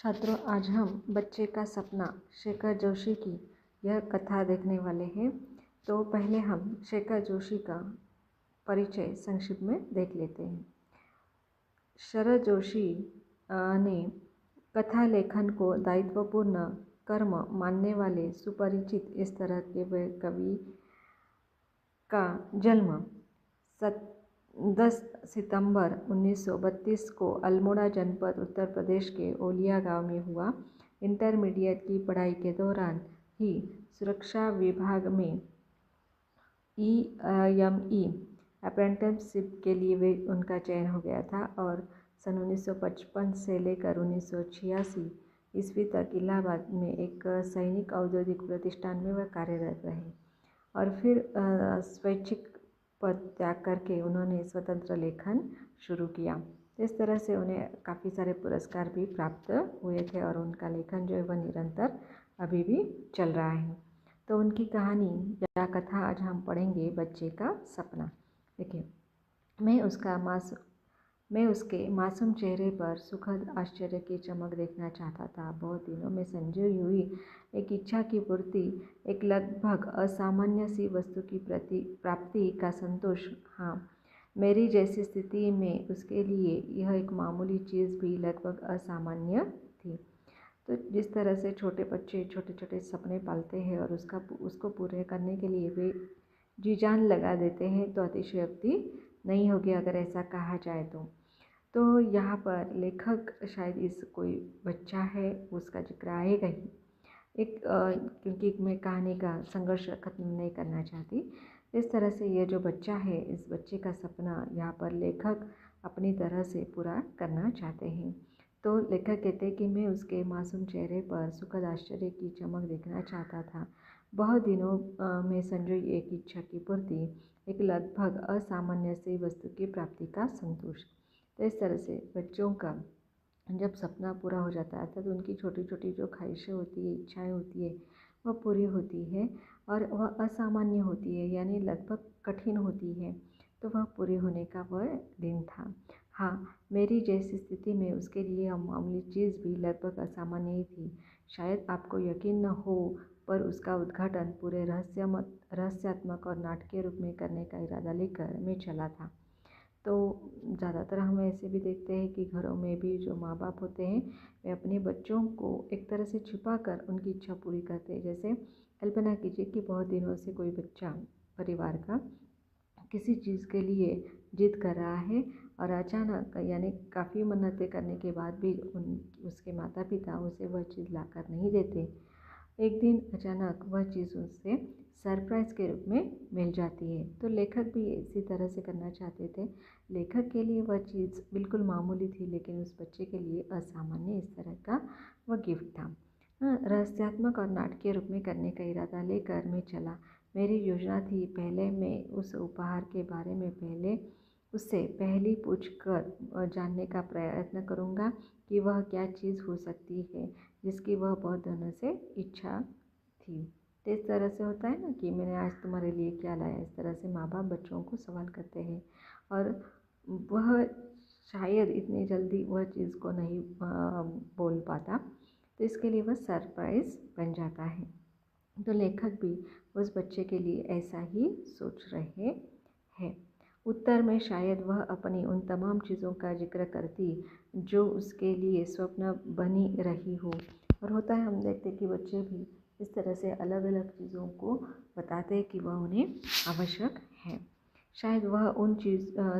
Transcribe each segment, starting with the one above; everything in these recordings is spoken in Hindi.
छात्रों, आज हम बच्चे का सपना शेखर जोशी की यह कथा देखने वाले हैं। तो पहले हम शेखर जोशी का परिचय संक्षिप्त में देख लेते हैं। शरद जोशी ने कथा लेखन को दायित्वपूर्ण कर्म मानने वाले सुपरिचित इस तरह के वे कवि का जन्म 10 सितंबर 1932 को अल्मोड़ा जनपद उत्तर प्रदेश के ओलिया गांव में हुआ। इंटरमीडिएट की पढ़ाई के दौरान ही सुरक्षा विभाग में EME अप्रेंटिसशिप के लिए उनका चयन हो गया था और सन 1955 से लेकर 1986 ईस्वी तक इलाहाबाद में एक सैनिक औद्योगिक प्रतिष्ठान में वह कार्यरत रहे और फिर स्वैच्छिक पद त्याग करके उन्होंने स्वतंत्र लेखन शुरू किया। इस तरह से उन्हें काफ़ी सारे पुरस्कार भी प्राप्त हुए थे और उनका लेखन जो है वह निरंतर अभी भी चल रहा है। तो उनकी कहानी या कथा आज हम पढ़ेंगे, बच्चे का सपना। देखिए, मैं उसके मासूम चेहरे पर सुखद आश्चर्य की चमक देखना चाहता था। बहुत दिनों में संजोई हुई एक इच्छा की पूर्ति, एक लगभग असामान्य सी वस्तु की प्राप्ति का संतोष। हाँ, मेरी जैसी स्थिति में उसके लिए यह एक मामूली चीज़ भी लगभग असामान्य थी। तो जिस तरह से छोटे बच्चे छोटे छोटे सपने पालते हैं और उसको पूरे करने के लिए वे जी जान लगा देते हैं, तो अतिशयोक्ति नहीं होगी अगर ऐसा कहा जाए तो यहाँ पर लेखक शायद इस कोई बच्चा है उसका जिक्र आएगा ही क्योंकि मैं कहानी का संघर्ष खत्म नहीं करना चाहती। इस तरह से ये जो बच्चा है, इस बच्चे का सपना यहाँ पर लेखक अपनी तरह से पूरा करना चाहते हैं। तो लेखक कहते हैं कि मैं उसके मासूम चेहरे पर सुखद आश्चर्य की चमक देखना चाहता था। बहुत दिनों में संजोई एक इच्छा की पूर्ति, एक लगभग असामान्य सी वस्तु की प्राप्ति का संतोष। तो इस तरह से बच्चों का जब सपना पूरा हो जाता है तो उनकी छोटी छोटी जो ख्वाहिशें होती है, इच्छाएं होती है, वह पूरी होती है और वह असामान्य होती है, यानी लगभग कठिन होती है। तो वह पूरी होने का वह दिन था। हाँ, मेरी जैसी स्थिति में उसके लिए यह मामूली चीज़ भी लगभग असामान्य ही थी। शायद आपको यकीन न हो, पर उसका उद्घाटन पूरे रहस्यात्मक और नाटकीय रूप में करने का इरादा लेकर मैं चला था। तो ज़्यादातर हम ऐसे भी देखते हैं कि घरों में भी जो माँ बाप होते हैं वे अपने बच्चों को एक तरह से छिपा कर उनकी इच्छा पूरी करते हैं। जैसे कल्पना कीजिए कि बहुत दिनों से कोई बच्चा परिवार का किसी चीज़ के लिए जिद कर रहा है और अचानक, यानी काफ़ी मन्नतें करने के बाद भी उसके माता पिता उसे वह चीज़ लाकर नहीं देते। एक दिन अचानक वह चीज़ उससे सरप्राइज़ के रूप में मिल जाती है। तो लेखक भी इसी तरह से करना चाहते थे। लेखक के लिए वह चीज़ बिल्कुल मामूली थी, लेकिन उस बच्चे के लिए असामान्य इस तरह का वह गिफ्ट था। रहस्यात्मक और नाटकीय रूप में करने का इरादा लेकर मैं चला। मेरी योजना थी, पहले मैं उस उपहार के बारे में उससे पहली पूछ कर जानने का प्रयत्न करूँगा कि वह क्या चीज़ हो सकती है जिसकी वह बहुत दिनों से इच्छा थी। तो इस तरह से होता है ना कि मैंने आज तुम्हारे लिए क्या लाया। इस तरह से माँ बाप बच्चों को सवाल करते हैं और वह शायद इतनी जल्दी वह चीज़ को नहीं बोल पाता, तो इसके लिए वह सरप्राइज़ बन जाता है। तो लेखक भी उस बच्चे के लिए ऐसा ही सोच रहे हैं। उत्तर में शायद वह अपनी उन तमाम चीज़ों का जिक्र करती जो उसके लिए स्वप्न बनी रही हो। और होता है, हम देखते कि बच्चे भी इस तरह से अलग अलग चीज़ों को बताते हैं कि वह उन्हें आवश्यक है। शायद वह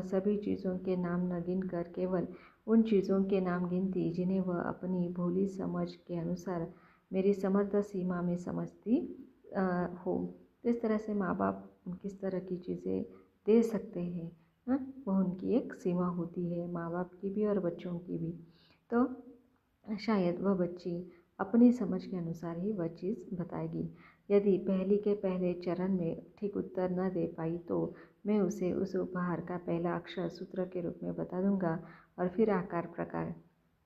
सभी चीज़ों के नाम न गिन कर केवल उन चीज़ों के नाम गिनती जिन्हें वह अपनी भोली समझ के अनुसार मेरी समर्थ सीमा में समझती हो। तो इस तरह से माँ बाप किस तरह की चीज़ें दे सकते हैं, वह उनकी एक सीमा होती है, माँ बाप की भी और बच्चों की भी। तो शायद वह बच्ची अपनी समझ के अनुसार ही वह चीज़ बताएगी। यदि पहली के पहले चरण में ठीक उत्तर न दे पाई तो मैं उसे उस उपहार का पहला अक्षर सूत्र के रूप में बता दूंगा और फिर आकार प्रकार।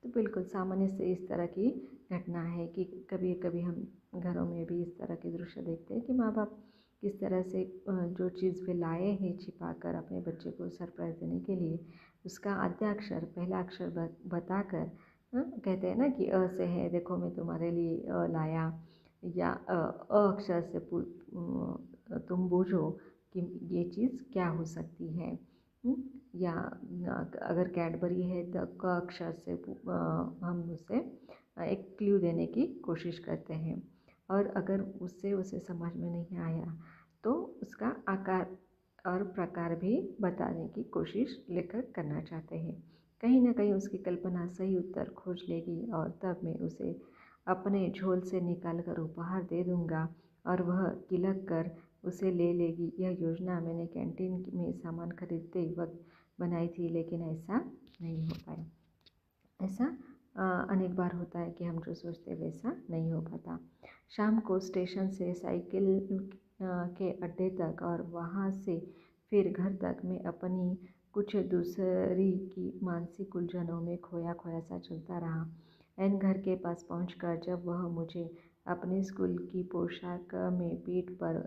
तो बिल्कुल सामान्य से इस तरह की घटना है कि कभी कभी हम घरों में भी इस तरह के दृश्य देखते हैं कि माँ बाप किस तरह से जो चीज़ वे लाए हैं छिपा कर अपने बच्चे को सरप्राइज़ देने के लिए, उसका आद्याक्षर पहला अक्षर बताकर कहते हैं ना कि अ से है, देखो मैं तुम्हारे लिए लाया, या अक्षर से तुम बूझो कि ये चीज़ क्या हो सकती है। या अगर कैडबरी है तो क अक्षर से हम उसे एक क्लू देने की कोशिश करते हैं, और अगर उससे उसे समझ में नहीं आया तो उसका आकार और प्रकार भी बताने की कोशिश लेखक करना चाहते हैं। कहीं न कहीं उसकी कल्पना सही उत्तर खोज लेगी और तब मैं उसे अपने झोल से निकाल कर उपहार दे दूँगा और वह किलक कर उसे ले लेगी। यह योजना मैंने कैंटीन में सामान खरीदते वक्त बनाई थी, लेकिन ऐसा नहीं हो पाया। ऐसा अनेक बार होता है कि हम जो सोचते हैं वैसा नहीं हो पाता। शाम को स्टेशन से साइकिल के अड्डे तक और वहाँ से फिर घर तक मैं अपनी कुछ दूसरी की मानसिक उलझनों में खोया खोया सा चलता रहा। एन घर के पास पहुंचकर जब वह मुझे अपनी स्कूल की पोशाक में पीठ पर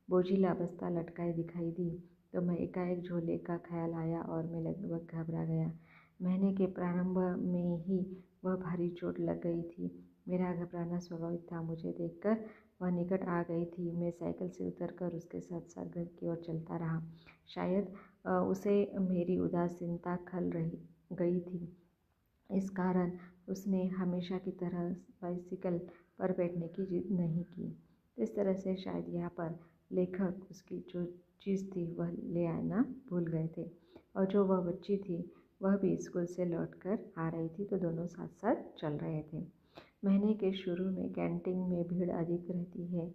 बोझिला बस्ता लटकाए दिखाई दी, तो मैं एकाएक झोले का ख्याल आया और मैं लगभग घबरा गया। महीने के प्रारंभ में ही वह भारी चोट लग गई थी। मेरा घबराना स्वाभाविक था। मुझे देखकर वह निकट आ गई थी। मैं साइकिल से उतरकर उसके साथ साथ घर की ओर चलता रहा। शायद उसे मेरी उदासीनता खल रही गई थी। इस कारण उसने हमेशा की तरह बाइसिकल पर बैठने की जिद नहीं की। इस तरह से शायद यहाँ पर लेखक उसकी जो चीज़ थी वह ले आना भूल गए थे, और जो वह बच्ची थी वह भी स्कूल से लौटकर आ रही थी, तो दोनों साथ साथ चल रहे थे। महीने के शुरू में कैंटीन में भीड़ अधिक रहती है,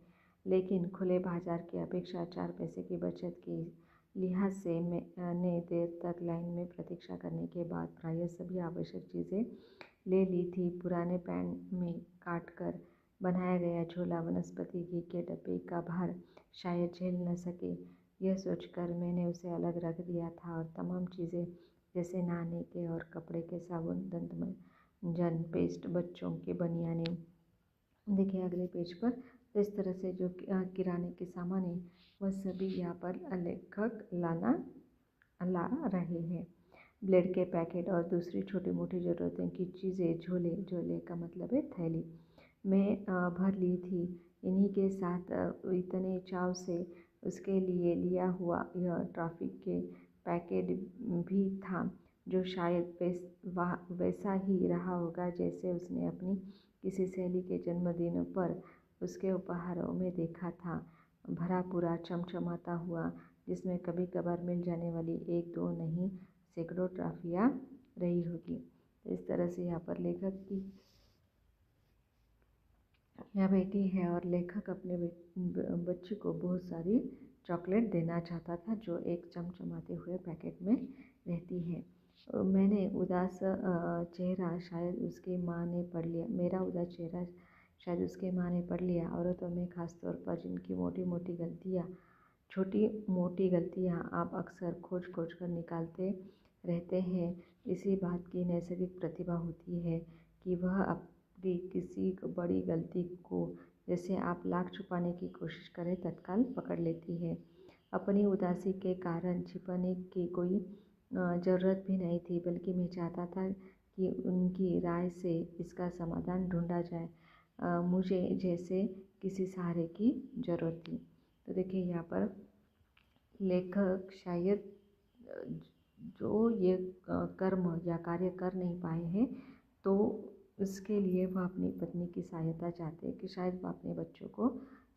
लेकिन खुले बाजार की अपेक्षा 4 पैसे की बचत की लिहाज से मैंने देर तक लाइन में प्रतीक्षा करने के बाद प्रायः सभी आवश्यक चीज़ें ले ली थी। पुराने पैन में काट कर बनाया गया झोला वनस्पति घी के डब्बे का भार शायद झेल न सके, यह सोचकर मैंने उसे अलग रख दिया था, और तमाम चीज़ें जैसे नहाने के और कपड़े के साबुन, दंतमंजन, पेस्ट, बच्चों के बनियाने, देखिए अगले पेज पर, तो इस तरह से जो किराने के सामान है वह सभी यहाँ पर लेखक ला रहे हैं। ब्लेड के पैकेट और दूसरी छोटी मोटी ज़रूरतों की चीज़ें झोले, झोले का मतलब है थैली, मैं भर ली थी। इन्हीं के साथ इतने चाव से उसके लिए लिया हुआ यह ट्रैफिक के पैकेट भी था, जो शायद वैसा ही रहा होगा जैसे उसने अपनी किसी सहेली के जन्मदिन पर उसके उपहारों में देखा था, भरा पूरा चमचमाता हुआ, जिसमें कभी कभार मिल जाने वाली एक दो नहीं सैकड़ों ट्रॉफियाँ रही होगी। तो इस तरह से यहाँ पर लेखक की यह बेटी है, और लेखक अपने बच्ची को बहुत सारी चॉकलेट देना चाहता था, जो एक चमचमाते हुए पैकेट में रहती है। मैंने उदास चेहरा शायद उसकी माँ ने पढ़ लिया मेरा उदास चेहरा शायद उसकी माँ ने पढ़ लिया। औरतों में खासतौर पर जिनकी छोटी मोटी गलतियाँ आप अक्सर खोज खोज कर निकालते रहते हैं, इसी बात की नैसर्गिक प्रतिभा होती है कि वह अपनी किसी बड़ी गलती को, जैसे आप लाख छुपाने की कोशिश करें, तत्काल पकड़ लेती है। अपनी उदासी के कारण छिपाने की कोई ज़रूरत भी नहीं थी, बल्कि मैं चाहता था कि उनकी राय से इसका समाधान ढूंढा जाए। मुझे जैसे किसी सहारे की ज़रूरत थी। तो देखिए यहाँ पर लेखक शायद जो ये कर्म या कार्य कर नहीं पाए हैं, तो उसके लिए वह अपनी पत्नी की सहायता चाहते हैं कि शायद वह अपने बच्चों को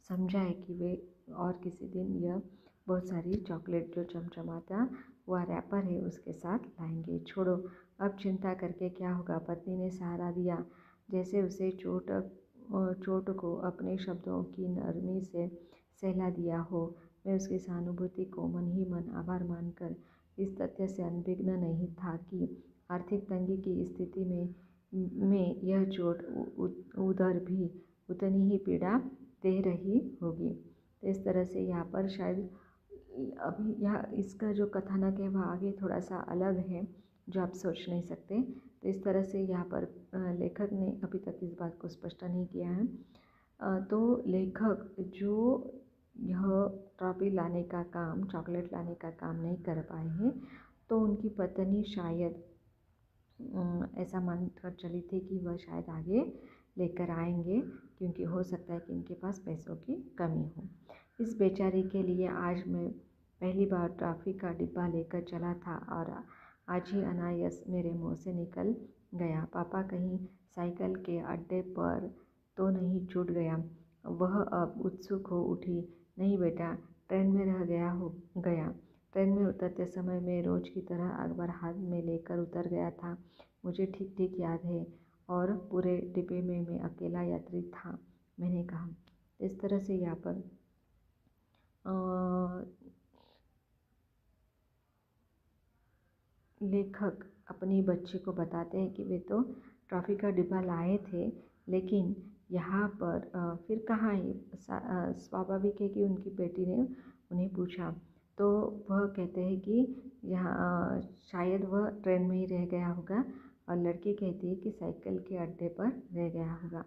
समझाए कि वे और किसी दिन यह बहुत सारी चॉकलेट जो चमचमाता हुआ रैपर है उसके साथ लाएंगे। छोड़ो, अब चिंता करके क्या होगा, पत्नी ने सहारा दिया, जैसे उसे चोट को अपने शब्दों की नरमी से सहला दिया हो। मैं उसकी सहानुभूति को मन ही मन आभार मानकर इस तथ्य से अनभिज्ञ नहीं था कि आर्थिक तंगी की स्थिति में यह चोट उधर भी उतनी ही पीड़ा दे रही होगी। तो इस तरह से यहाँ पर शायद अभी यह इसका जो कथानक है वह आगे थोड़ा सा अलग है, जो आप सोच नहीं सकते। तो इस तरह से यहाँ पर लेखक ने अभी तक इस बात को स्पष्ट नहीं किया है। तो लेखक जो यह ट्रॉफी लाने का काम, चॉकलेट लाने का काम नहीं कर पाए हैं, तो उनकी पत्नी शायद ऐसा मानकर चली थी कि वह शायद आगे लेकर आएंगे, क्योंकि हो सकता है कि इनके पास पैसों की कमी हो। इस बेचारी के लिए आज मैं पहली बार टॉफ़ी का डिब्बा लेकर चला था और आज ही अनायास मेरे मुंह से निकल गया, पापा कहीं साइकिल के अड्डे पर तो नहीं छूट गया। वह अब उत्सुक हो उठी। नहीं बेटा, ट्रेन में रह गया। ट्रेन में उतरते समय मैं रोज की तरह अखबार हाथ में लेकर उतर गया था, मुझे ठीक ठीक याद है, और पूरे डिब्बे में मैं अकेला यात्री था, मैंने कहा। इस तरह से यहाँ पर लेखक अपनी बच्ची को बताते हैं कि वे तो ट्रॉफ़ी का डिब्बा लाए थे, लेकिन यहाँ पर फिर कहाँ है। स्वाभाविक है कि उनकी बेटी ने उन्हें पूछा, तो वह कहते हैं कि यहाँ शायद वह ट्रेन में ही रह गया होगा, और लड़की कहती है कि साइकिल के अड्डे पर रह गया होगा।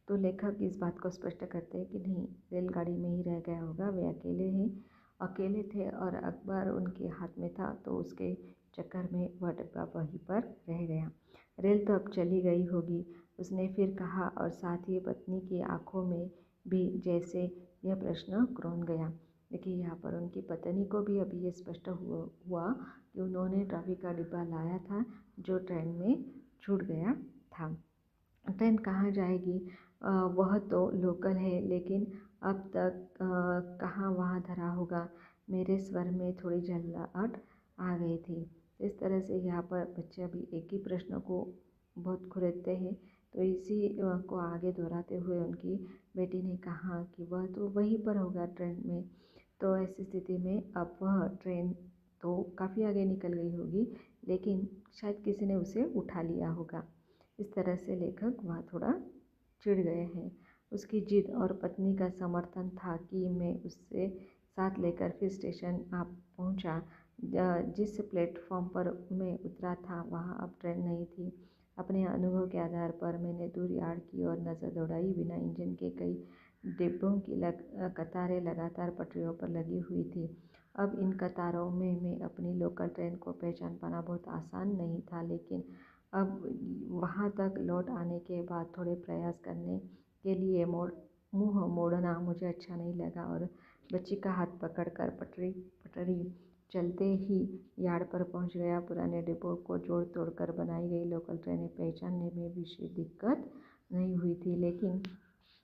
तो लेखक इस बात को स्पष्ट करते हैं कि नहीं, रेलगाड़ी में ही रह गया होगा, वे अकेले थे और अखबार उनके हाथ में था, तो उसके चक्कर में वह डिब्बा वहीं पर रह गया। रेल तो अब चली गई होगी, उसने फिर कहा, और साथ ही पत्नी की आंखों में भी जैसे यह प्रश्न क्रोन गया। देखिए यहाँ पर उनकी पत्नी को भी अभी ये स्पष्ट हुआ कि उन्होंने टॉफ़ी का डिब्बा लाया था जो ट्रेन में छूट गया था। ट्रेन कहाँ जाएगी, वह तो लोकल है, लेकिन अब तक कहाँ वहाँ धरा होगा। मेरे स्वर में थोड़ी झल्लाहट आ गई थी। इस तरह से यहाँ पर बच्चे अभी एक ही प्रश्न को बहुत खुरेदते हैं, तो इसी को आगे दोहराते हुए उनकी बेटी ने कहा कि वह तो वहीं पर होगा ट्रेन में। तो ऐसी स्थिति में अब वह ट्रेन तो काफ़ी आगे निकल गई होगी, लेकिन शायद किसी ने उसे उठा लिया होगा। इस तरह से लेखक वहाँ थोड़ा चिढ़ गए हैं। उसकी जिद और पत्नी का समर्थन था कि मैं उससे साथ लेकर फिर स्टेशन आ पहुँचा। जिस प्लेटफॉर्म पर मैं उतरा था वहाँ अब ट्रेन नहीं थी। अपने अनुभव के आधार पर मैंने दूर यार्ड की ओर नज़र दौड़ाई। बिना इंजन के कई डिब्बों की कतारें लगातार पटरियों पर लगी हुई थी। अब इन कतारों में मैं अपनी लोकल ट्रेन को पहचान पाना बहुत आसान नहीं था, लेकिन अब वहाँ तक लौट आने के बाद थोड़े प्रयास करने के लिए मुँह मोड़ना मुझे अच्छा नहीं लगा, और बच्ची का हाथ पकड़कर पटरी चलते ही यार्ड पर पहुंच गया। पुराने डिब्बों को जोड़ तोड़कर बनाई गई लोकल ट्रेनें पहचानने में विशेष दिक्कत नहीं हुई थी, लेकिन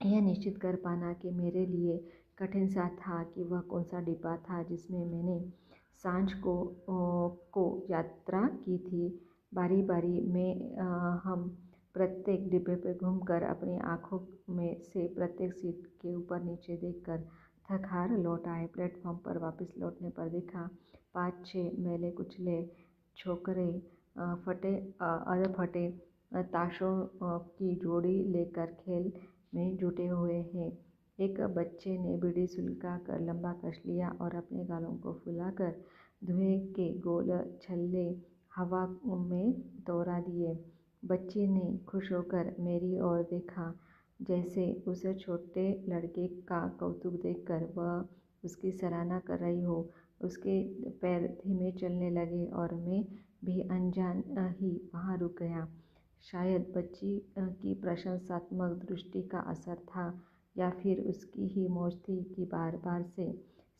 यह निश्चित कर पाना कि मेरे लिए कठिन सा था कि वह कौन सा डिब्बा था जिसमें मैंने सांझ को यात्रा की थी। बारी बारी में हम प्रत्येक डिब्बे पर घूमकर अपनी आँखों में से प्रत्येक सीट के ऊपर नीचे देखकर थक हार लौट आए। प्लेटफॉर्म पर वापस लौटने पर देखा 5-6 मैले कुचले छोकरे अध फटे ताशों की जोड़ी लेकर खेल में जुटे हुए हैं। एक बच्चे ने बीड़ी सुलगा कर लंबा कस लिया और अपने गालों को फुलाकर धुएं के गोल छल्ले हवा में दौड़ा दिए। बच्ची ने खुश होकर मेरी ओर देखा, जैसे उस छोटे लड़के का कौतुक देखकर वह उसकी सराहना कर रही हो। उसके पैर धीमे चलने लगे और मैं भी अनजान ही वहाँ रुक गया। शायद बच्ची की प्रशंसात्मक दृष्टि का असर था, या फिर उसकी ही मौज थी कि बार बार से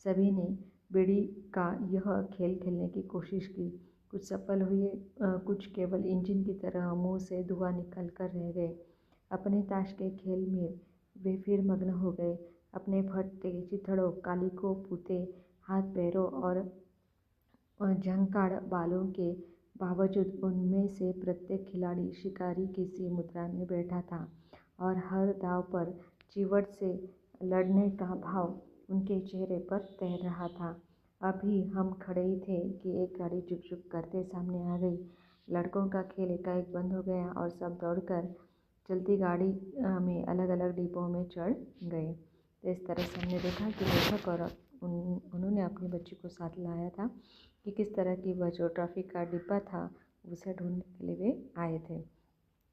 सभी ने बीड़ी का यह खेल खेलने की कोशिश की। कुछ सफल हुए, कुछ केवल इंजन की तरह मुंह से धुआं निकल कर रह गए। अपने ताश के खेल में वे फिर मग्न हो गए। अपने फटते चिथड़ों, कालिखों, पूते हाथ पैरों और झंकाड़ बालों के बावजूद उनमें से प्रत्येक खिलाड़ी शिकारी किसी मुद्रा में बैठा था, और हर दाव पर चिवट से लड़ने का भाव उनके चेहरे पर तैर रहा था। अभी हम खड़े ही थे कि एक गाड़ी झुक झुक करते सामने आ गई। लड़कों का खेल एकाएक बंद हो गया और सब दौड़कर चलती गाड़ी में अलग अलग डिब्बों में चढ़ गए। तो इस तरह से हमने देखा कि लेखक और उन्होंने अपनी बच्ची को साथ लाया था कि किस तरह की वह जो ट्रॉफ़ी का डिब्बा था उसे ढूंढने के लिए वे आए थे।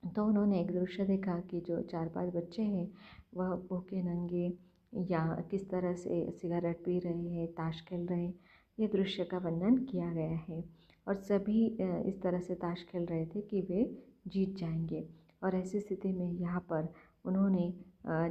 तो उन्होंने एक दृश्य देखा कि जो 4-5 बच्चे हैं वह भूखे नंगे या किस तरह से सिगरेट पी रहे हैं, ताश खेल रहे हैं। ये दृश्य का वर्णन किया गया है। और सभी इस तरह से ताश खेल रहे थे कि वे जीत जाएंगे। और ऐसी स्थिति में यहाँ पर उन्होंने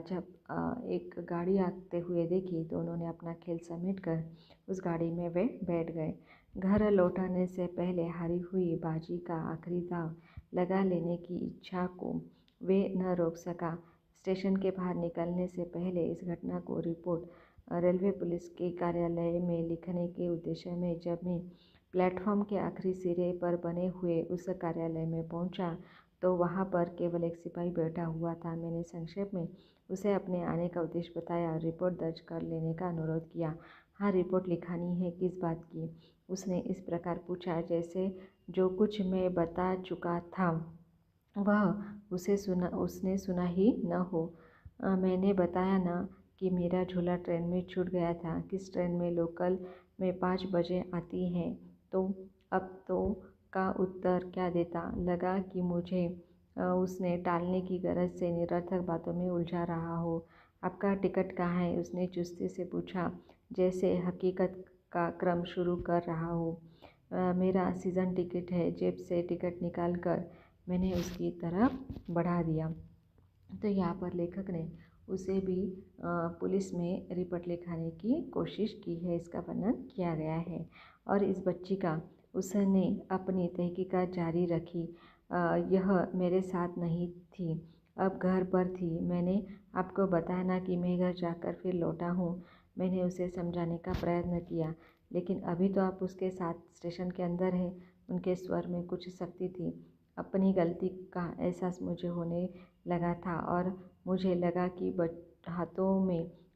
जब एक गाड़ी आते हुए देखी तो उन्होंने अपना खेल समेटकर उस गाड़ी में वे बैठ गए। घर लौटाने से पहले हारी हुई बाजी का आखिरी दांव लगा लेने की इच्छा को वे न रोक सका। स्टेशन के बाहर निकलने से पहले इस घटना को रिपोर्ट रेलवे पुलिस के कार्यालय में लिखने के उद्देश्य में जब मैं प्लेटफॉर्म के आखिरी सिरे पर बने हुए उस कार्यालय में पहुंचा तो वहां पर केवल एक सिपाही बैठा हुआ था। मैंने संक्षेप में उसे अपने आने का उद्देश्य बताया और रिपोर्ट दर्ज कर लेने का अनुरोध किया। हाँ, रिपोर्ट लिखानी है, किस बात की? उसने इस प्रकार पूछा जैसे जो कुछ मैं बता चुका था वह उसने सुना ही न हो। मैंने बताया ना कि मेरा झोला ट्रेन में छूट गया था। किस ट्रेन में? लोकल में 5 बजे आती है। तो अब तो का उत्तर क्या देता? लगा कि मुझे उसने टालने की गरज से निरर्थक बातों में उलझा रहा हो। आपका टिकट कहाँ है? उसने चुस्ती से पूछा, जैसे हकीकत का क्रम शुरू कर रहा हो। मेरा सीज़न टिकट है। जेब से टिकट निकाल कर मैंने उसकी तरफ बढ़ा दिया। तो यहाँ पर लेखक ने उसे भी पुलिस में रिपोर्ट लिखाने की कोशिश की है, इसका वर्णन किया गया है। और इस बच्ची का उसने अपनी तहकीकात जारी रखी। यह मेरे साथ नहीं थी, अब घर पर थी। मैंने आपको बताया ना कि मैं घर जाकर फिर लौटा हूँ। मैंने उसे समझाने का प्रयत्न किया, लेकिन अभी तो आप उसके साथ स्टेशन के अंदर हैं। उनके स्वर में कुछ सख्ती थी। अपनी गलती का एहसास मुझे होने लगा था और मुझे लगा कि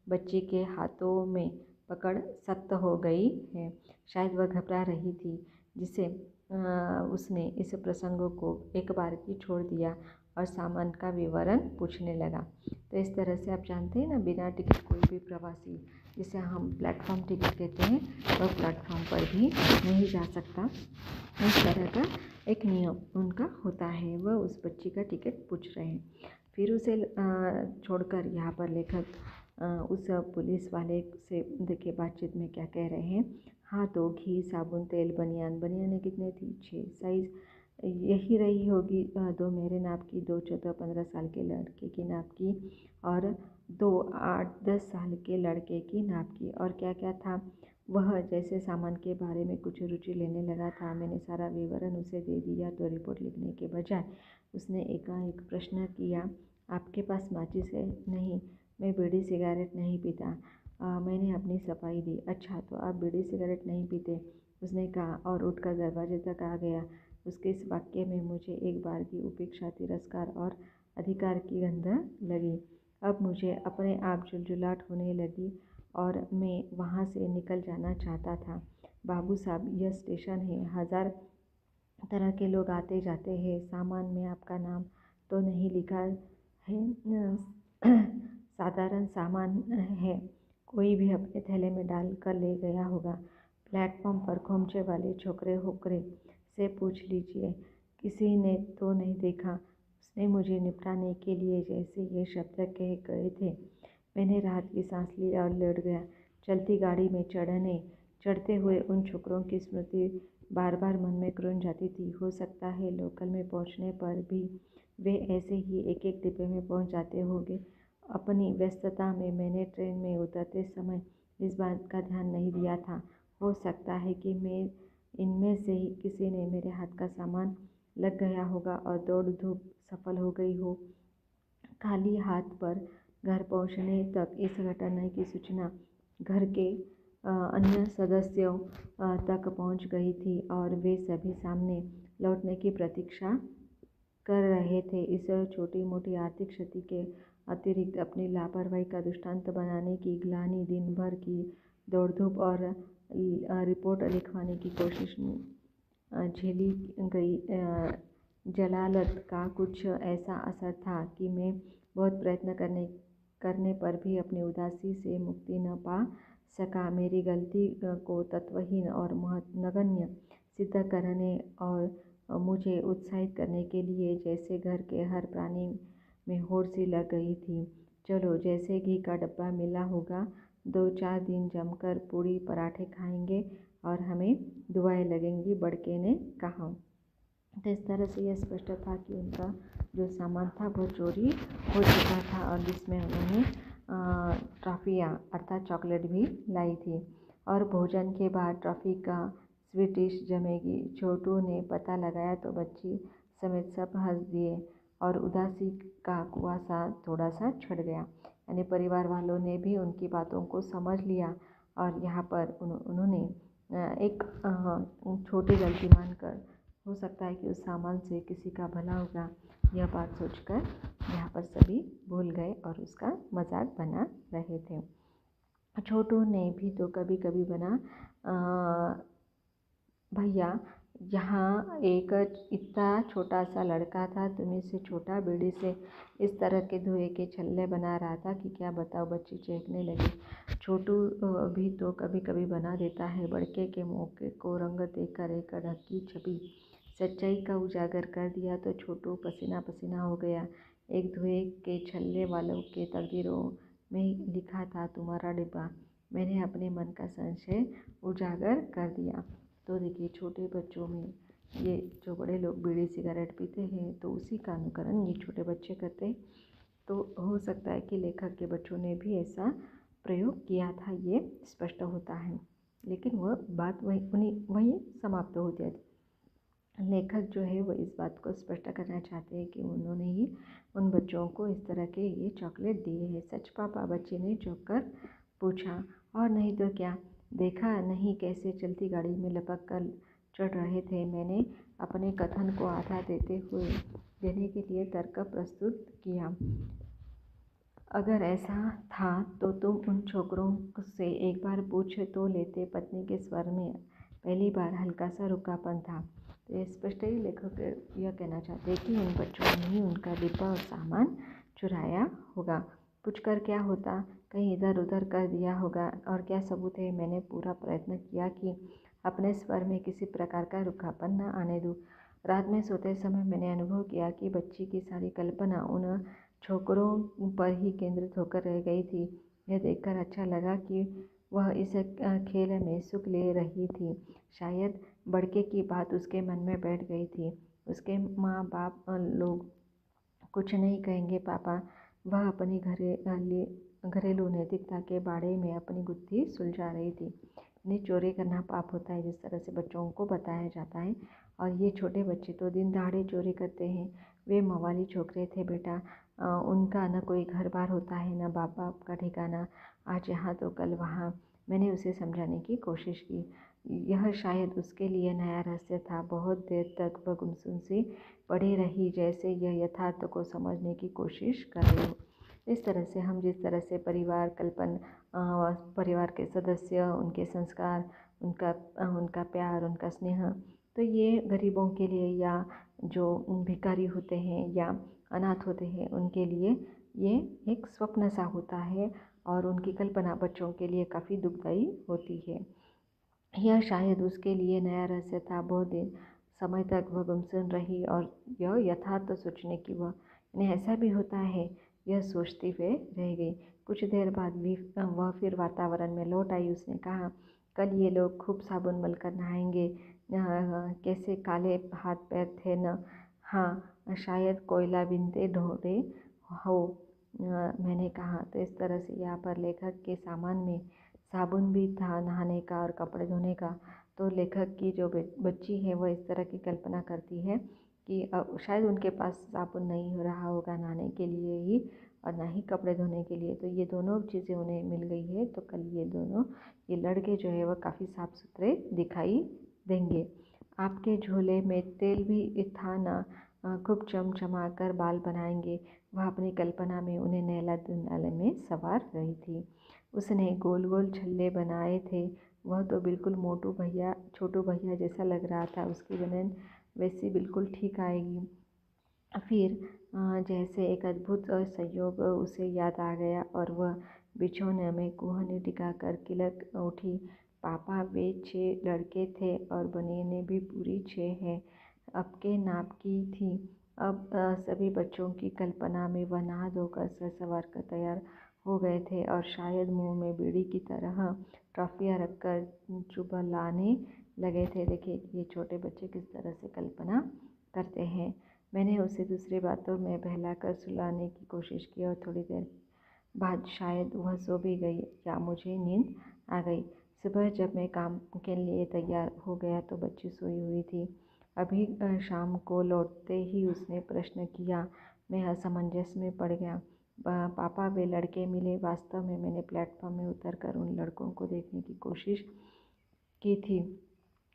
बच्ची के हाथों में पकड़ सख्त हो गई है। शायद वह घबरा रही थी, जिसे उसने इस प्रसंग को एक बार की छोड़ दिया और सामान का विवरण पूछने लगा। तो इस तरह से आप जानते हैं ना, बिना टिकट कोई भी प्रवासी, जिसे हम प्लेटफॉर्म टिकट कहते हैं, वह प्लेटफॉर्म पर भी नहीं जा सकता। इस तरह का एक नियम उनका होता है। वह उस बच्ची का टिकट पूछ रहे हैं। फिर उसे छोड़कर यहाँ पर लेखक उस पुलिस वाले से देखिए बातचीत में क्या कह रहे हैं। हाँ, तो घी, साबुन, तेल, बनियान कितने थी? 6 साइज़ यही रही होगी। 2 मेरे नाप की, 2 14-15 साल के लड़के की नाप की और 2 8-10 साल के लड़के की नाप की। और क्या क्या था? वह जैसे सामान के बारे में कुछ रुचि लेने लगा था। मैंने सारा विवरण उसे दे दिया तो रिपोर्ट लिखने के बजाय उसने एकाएक प्रश्न किया, आपके पास माचिस है? नहीं, मैं बीड़ी सिगरेट नहीं पीता। मैंने अपनी सफाई दी। अच्छा, तो आप बीड़ी सिगरेट नहीं पीते? उसने कहा और उठकर दरवाजे तक आ गया। उसके इस वाक्य में मुझे एक बार की उपेक्षा, तिरस्कार और अधिकार की गंध लगी। अब मुझे अपने आप झुलझुलाहट होने लगी और मैं वहाँ से निकल जाना चाहता था। बाबू साहब, यह स्टेशन है, 1000 तरह के लोग आते जाते हैं। सामान में आपका नाम तो नहीं लिखा है। साधारण सामान है, कोई भी अपने थैले में डाल कर ले गया होगा। प्लेटफॉर्म पर खोमचे वाले छोकरे होकरे से पूछ लीजिए, किसी ने तो नहीं देखा। उसने मुझे निपटाने के लिए जैसे ये शब्द कह गए थे। मैंने राहत की सांस ली और लेट गया। चलती गाड़ी में चढ़ते हुए उन छोकरों की स्मृति बार बार मन में क्रुंज जाती थी। हो सकता है लोकल में पहुंचने पर भी वे ऐसे ही एक एक डिब्बे में पहुंच जाते होंगे। अपनी व्यस्तता में मैंने ट्रेन में उतरते समय इस बात का ध्यान नहीं दिया था। हो सकता है कि मैं इनमें से ही किसी ने मेरे हाथ का सामान लग गया होगा और दौड़ धूप सफल हो गई हो। खाली हाथ पर घर पहुंचने तक इस घटना की सूचना घर के अन्य सदस्यों तक पहुंच गई थी और वे सभी सामने लौटने की प्रतीक्षा कर रहे थे। इस छोटी मोटी आर्थिक क्षति के अतिरिक्त अपनी लापरवाही का दृष्टांत बनाने की ग्लानि, दिन भर की दौड़ धूप और रिपोर्ट लिखवाने की कोशिश झेली गई जलालत का कुछ ऐसा असर था कि मैं बहुत प्रयत्न करने पर भी अपनी उदासी से मुक्ति न पा सका। मेरी गलती को तत्वहीन और नगण्य सिद्ध करने और मुझे उत्साहित करने के लिए जैसे घर के हर प्राणी में होड़ सी लग गई थी। चलो, जैसे घी का डब्बा मिला होगा, 2-4 दिन जमकर पूड़ी पराठे खाएंगे, और हमें दुआएं लगेंगी, बड़के ने कहा। तो इस तरह से यह स्पष्ट था कि उनका जो सामान था वो चोरी हो चुका था और जिसमें उन्होंने टॉफ़ियाँ अर्थात चॉकलेट भी लाई थी। और भोजन के बाद टॉफ़ी का स्वीट डिश जमेगी। छोटू ने पता लगाया तो बच्ची समेत सब हंस दिए और उदासी का कुआसा थोड़ा सा छट गया। यानी परिवार वालों ने भी उनकी बातों को समझ लिया और यहाँ पर उन्होंने एक छोटी गलती मानकर, हो सकता है कि उस सामान से किसी का भला होगा, यह बात सोचकर यहाँ पर सभी भूल गए और उसका मजाक बना रहे थे। छोटू ने भी तो कभी कभी बना, भैया यहाँ एक इतना छोटा सा लड़का था, तुम्हें से छोटा बीड़ी से इस तरह के धुएं के छल्ले बना रहा था कि क्या बताओ। बच्ची चीखने लगी। छोटू भी तो कभी कभी बना देता है। बड़के के मौके को रंग देकर एक ढकी छवि सच्चाई का उजागर कर दिया तो छोटू पसीना पसीना हो गया। एक धुएं के छल्ले वालों के तकदीरों में लिखा था तुम्हारा डिब्बा। मैंने अपने मन का संशय उजागर कर दिया। तो देखिए, छोटे बच्चों में ये जो बड़े लोग बीड़ी सिगरेट पीते हैं तो उसी का अनुकरण ये छोटे बच्चे करते हैं। तो हो सकता है कि लेखक के बच्चों ने भी ऐसा प्रयोग किया था, ये स्पष्ट होता है। लेकिन वह बात वहीं समाप्त हो जाती। लेखक जो है वो इस बात को स्पष्ट करना चाहते हैं कि उन्होंने ही उन बच्चों को इस तरह के ये चॉकलेट दिए हैं। सच पापा? बच्चे ने चौंक कर पूछा। और नहीं तो क्या, देखा नहीं कैसे चलती गाड़ी में लपक कर चढ़ रहे थे। मैंने अपने कथन को आधा देने के लिए तर्क प्रस्तुत किया। अगर ऐसा था तो तुम उन छोकरों से एक बार पूछ तो लेते। पत्नी के स्वर में पहली बार हल्का सा रुखापन था। तो स्पष्ट ही लेखक यह कहना चाहते हैं कि इन बच्चों ने ही उनका डिब्बा और सामान चुराया होगा। पूछकर क्या होता, कहीं इधर उधर कर दिया होगा। और क्या सबूत है? मैंने पूरा प्रयत्न किया कि अपने स्वर में किसी प्रकार का रुखापन न आने दूँ। रात में सोते समय मैंने अनुभव किया कि बच्ची की सारी कल्पना उन छोकरों पर ही केंद्रित होकर रह गई थी। यह देखकर अच्छा लगा कि वह इस खेल में सुख ले रही थी। शायद बड़के की बात उसके मन में बैठ गई थी। उसके माँ बाप लोग कुछ नहीं कहेंगे पापा। वह अपनी घरेलू नैतिकता के बारे में अपनी गुत्थी सुलझा रही थी। इन्हें चोरी करना पाप होता है, जिस तरह से बच्चों को बताया जाता है। और ये छोटे बच्चे तो दिन दहाड़े चोरी करते हैं। वे मवाली छोकरे थे बेटा। उनका न कोई घर बार होता है, न बाप बाप का ठिकाना। आज यहाँ तो कल वहाँ। मैंने उसे समझाने की कोशिश की। यह शायद उसके लिए नया रहस्य था। बहुत देर तक वह गुमसुम सी पड़ी रही, जैसे यह यथार्थ को समझने की कोशिश कर रही हो। इस तरह से हम जिस तरह से परिवार के सदस्य, उनके संस्कार, उनका प्यार, उनका स्नेह, तो ये गरीबों के लिए या जो भिखारी होते हैं या अनाथ होते हैं उनके लिए ये एक स्वप्न सा होता है और उनकी कल्पना बच्चों के लिए काफ़ी दुखदायी होती है। यह शायद उसके लिए नया रहस्य था। बहुत दिन समय तक वह गुमसुम रही और यह यथार्थ सोचने की वह ऐसा भी होता है, यह सोचती हुए रह गई। कुछ देर बाद भी वह फिर वातावरण में लौट आई। उसने कहा, कल ये लोग खूब साबुन मलकर नहाएंगे। कैसे काले हाथ पैर थे न। हाँ, शायद कोयला बिनते ढोरे हो। मैंने कहा। तो इस तरह से यहाँ पर लेखक के सामान में साबुन भी था नहाने का और कपड़े धोने का। तो लेखक की जो बच्ची है वह इस तरह की कल्पना करती है कि शायद उनके पास साबुन नहीं हो रहा होगा नहाने के लिए ही और ना ही कपड़े धोने के लिए। तो ये दोनों चीज़ें उन्हें मिल गई है। तो कल ये लड़के जो है वह काफ़ी साफ सुथरे दिखाई देंगे। आपके झोले में तेल भी था ना। खूब चमचमा कर बाल बनाएंगे। वह अपनी कल्पना में उन्हें नहला धुलाने में सवार रही थी। उसने गोल गोल छल्ले बनाए थे। वह तो बिल्कुल छोटू भैया जैसा लग रहा था। उसकी बनन वैसी बिल्कुल ठीक आएगी। फिर जैसे एक अद्भुत संयोग उसे याद आ गया और वह बिछौने में कुहनी टिकाकर किलक उठी। पापा, वे 6 लड़के थे और बनियानें भी पूरी 6 हैं। अब के नाप की थी। अब सभी बच्चों की कल्पना में वह नहा धोकर सज संवर कर तैयार हो गए थे और शायद मुंह में बीड़ी की तरह ट्रॉफियाँ रखकर चुबलाने लगे थे। देखिए ये छोटे बच्चे किस तरह से कल्पना करते हैं। मैंने उसे दूसरी बातों में बहलाकर सुलाने की कोशिश की और थोड़ी देर बाद शायद वह सो भी गई या मुझे नींद आ गई। सुबह जब मैं काम के लिए तैयार हो गया तो बच्ची सोई हुई थी। अभी शाम को लौटते ही उसने प्रश्न किया। मैं असमंजस में पड़ गया। पापा वे लड़के मिले? वास्तव में मैंने प्लेटफॉर्म में उतरकर उन लड़कों को देखने की कोशिश की थी,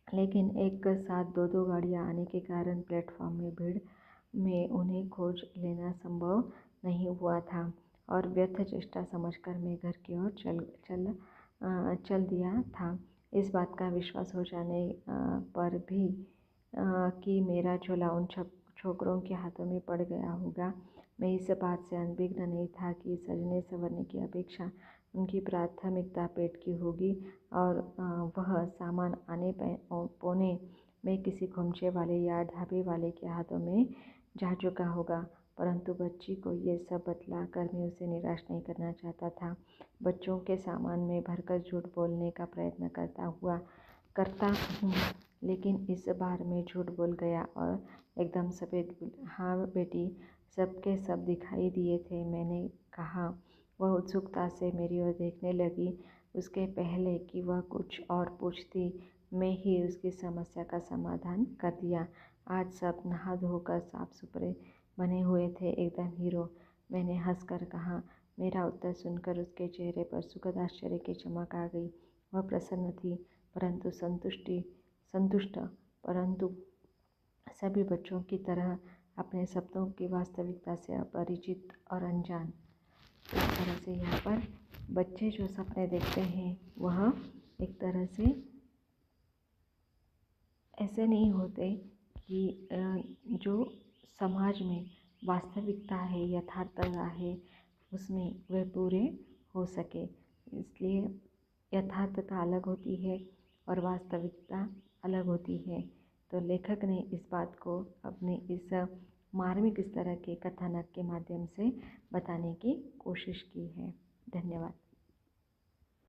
लेकिन एक साथ दो दो गाड़ियां आने के कारण प्लेटफॉर्म में भीड़ में उन्हें खोज लेना संभव नहीं हुआ था और व्यर्थ चेष्टा समझकर मैं घर की ओर चल दिया था। इस बात का विश्वास हो जाने पर भी कि मेरा झोला उन छोकरों के हाथों में पड़ गया होगा, मैं इस बात से अनभिज्ञ नहीं था कि सजने संवरने की अपेक्षा उनकी प्राथमिकता पेट की होगी और वह सामान आने पौने में किसी खोमचे वाले या ढाबे वाले के हाथों में जा चुका होगा। परंतु बच्ची को ये सब बतला कर मैं उसे निराश नहीं करना चाहता था। बच्चों के सामान में भरकर झूठ बोलने का प्रयत्न करता हूँ, लेकिन इस बार मैं झूठ बोल गया और एकदम सफ़ेद। हाँ बेटी, सब के सब दिखाई दिए थे, मैंने कहा। वह उत्सुकता से मेरी ओर देखने लगी। उसके पहले कि वह कुछ और पूछती, मैं ही उसकी समस्या का समाधान कर दिया। आज सब नहा धोकर साफ सुथरे बने हुए थे, एकदम हीरो। मैंने हंसकर कहा। मेरा उत्तर सुनकर उसके चेहरे पर सुखद आश्चर्य की चमक आ गई। वह प्रसन्न थी, परंतु संतुष्ट, परंतु सभी बच्चों की तरह अपने सपनों की वास्तविकता से अपरिचित और अनजान। इस तरह से यहाँ पर बच्चे जो सपने देखते हैं वह एक तरह से ऐसे नहीं होते कि जो समाज में वास्तविकता है, यथार्थता है, उसमें वे पूरे हो सके। इसलिए यथार्थता अलग होती है और वास्तविकता अलग होती है। तो लेखक ने इस बात को अपने इस मार्मिक इस तरह के कथानक के माध्यम से बताने की कोशिश की है। धन्यवाद।